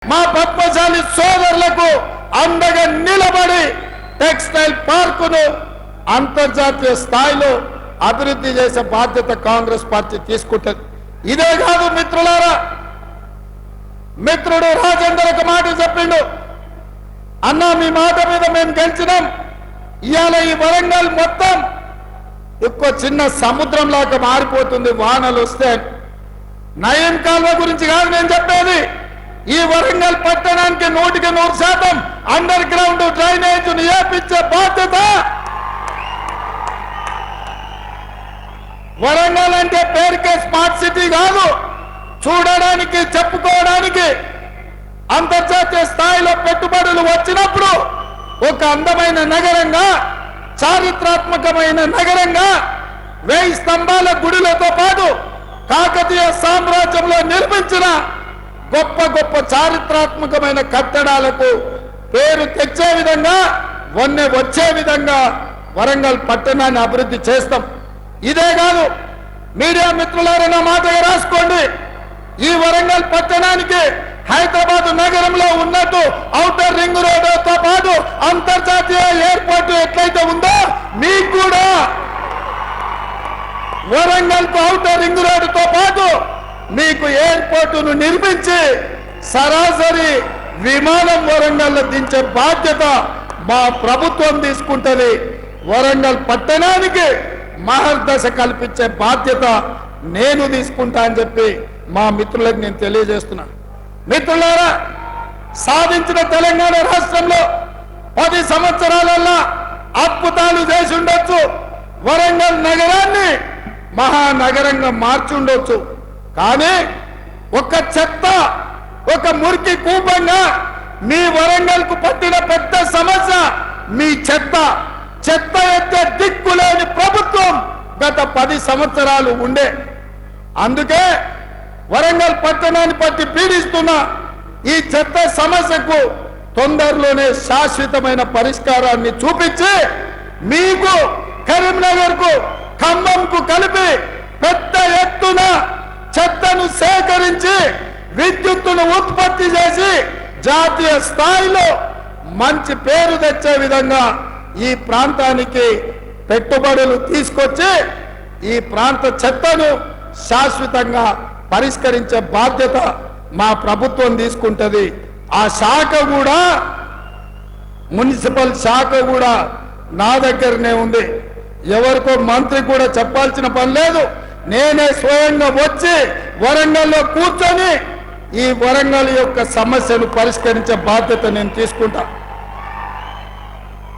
మా పద్మశాలి సోదరులకు అండగా నిలబడి టెక్స్టైల్ పార్కును అంతర్జాతీయ స్థాయిలో అభివృద్ధి చేసే బాధ్యత కాంగ్రెస్ పార్టీ తీసుకుంటుంది. ఇదే కాదు మిత్రులారా, మిత్రుడు రాజేందర్ ఒక మాట చెప్పిండు, అన్నా మీ మాట మీద మేము గెలిచినాం, ఇవాళ ఈ వరంగల్ మొత్తం ఎక్కువ చిన్న సముద్రంలాగా మారిపోతుంది వానలు వస్తే. నయం కాల్వ గురించి కాదు నేను చెప్పేది, ఈ వరంగల్ పట్టణానికి 100% అండర్ గ్రౌండ్ డ్రైనేజ్ నియమించే బాధ్యత. వరంగల్ అంటే పేరుకే స్మార్ట్ సిటీ కాదు, చూడడానికి చెప్పుకోవడానికి అంతర్జాతీయ స్థాయిలో పెట్టుబడులు వచ్చినప్పుడు ఒక అందమైన నగరంగా, చారిత్రాత్మకమైన నగరంగా, 1000 స్తంభాల గుడిలతో పాటు కాకతీయ సామ్రాజ్యంలో నిర్మించిన గొప్ప గొప్ప చారిత్రాత్మకమైన కట్టడాలకు పేరు తెచ్చే విధంగా, వన్నె వచ్చే విధంగా వరంగల్ పట్టణాన్ని అభివృద్ధి చేస్తాం. ఇదే కాదు, మీడియా మిత్రులారా నా మాటగా రాసుకోండి, ఈ వరంగల్ పట్టణానికి హైదరాబాద్ నగరంలో ఉన్నట్టు ఔటర్ రింగ్ రోడ్డుతో పాటు అంతర్జాతీయ ఎయిర్పోర్ట్ ఎట్లయితే ఉందో మీకు కూడా వరంగల్ కు ఔటర్ రింగ్ రోడ్డుతో పాటు మీకు ఎయిర్పోర్టును నిర్మించి సరాసరి విమానం వరంగల్లో దించే బాధ్యత మా ప్రభుత్వం తీసుకుంటుంది. వరంగల్ పట్టణానికి మహర్దశ కల్పించే బాధ్యత నేను తీసుకుంటా అని చెప్పి మా మిత్రులకు నేను తెలియజేస్తున్నాను. మిత్రులారా, సాధించిన తెలంగాణ రాష్ట్రంలో 10 సంవత్సరాలల్లా అద్భుతాలు చేసి ఉండొచ్చు, వరంగల్ నగరాన్ని మహానగరంగా మార్చి ఉండొచ్చు. కానీ ఒక చెత్త, ఒక మురికి కూపంగా మీ వరంగల్ కు పట్టిన పెద్ద సమస్య మీ చెత్త. చెత్త ఎత్తే దిక్కులేని ప్రభుత్వం గత 10 సంవత్సరాలు ఉండే. అందుకే వరంగల్ పట్టణాన్ని పట్టి పీడిస్తున్న ఈ చెత్త సమస్యకు తొందరలోనే శాశ్వతమైన పరిష్కారాన్ని చూపించి మీకు కరీంనగర్ కు, ఖమ్మంకు కలిపి పెద్ద ఎత్తున చెత్తను సేకరించి విద్యుత్తును ఉత్పత్తి చేసి జాతీయ స్థాయిలో మంచి పేరు తెచ్చే విధంగా ఈ ప్రాంతానికి పెట్టుబడులు తీసుకొచ్చి ఈ ప్రాంత చెత్తను శాశ్వతంగా పరిష్కరించే బాధ్యత మా ప్రభుత్వం తీసుకుంటుంది. ఆ శాఖ కూడా, మున్సిపల్ శాఖ కూడా నా దగ్గరనే ఉంది. ఎవరికో మంత్రి కూడా చెప్పాల్సిన పని లేదు. నేనే స్వయంగా వచ్చి వరంగల్లో కూర్చొని ఈ వరంగల్ యొక్క సమస్యను పరిష్కరించే బాధ్యత నేను తీసుకుంటా.